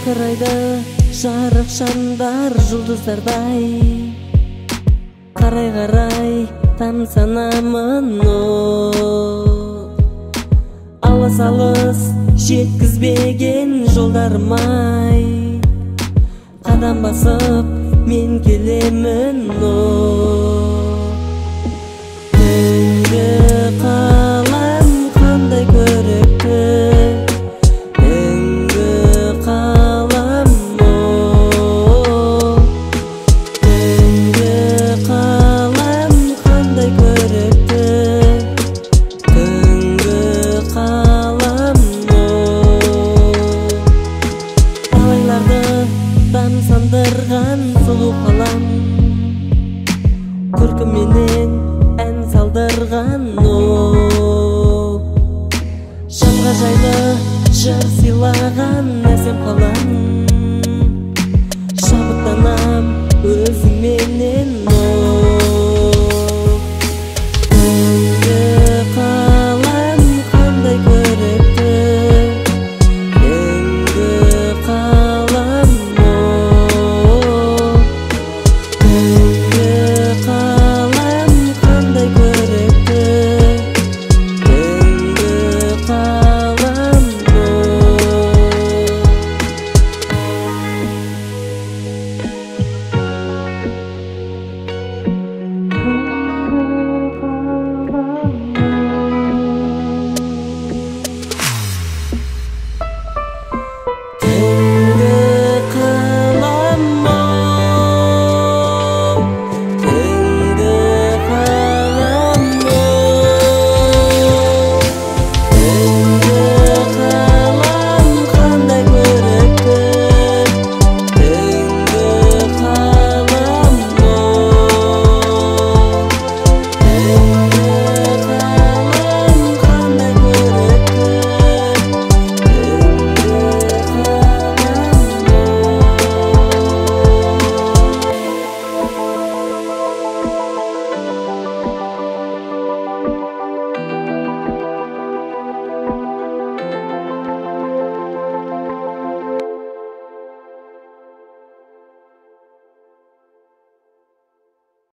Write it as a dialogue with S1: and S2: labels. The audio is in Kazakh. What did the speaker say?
S1: Жарқырайды жарық шамдар жұлдыздардай, қарай тамсанамын алыс жеткізбеген жолдарым-ай, қадам басып мен келемін түнгі қалам қандай көрікті, түнгі қалам түнгі қалам қандай көрікті, түнгі қалам талайларды тамсандырған сұлу қалам, күлкіменен ән салдырған жанға жайлы жыр сыйлаған әсем қалам.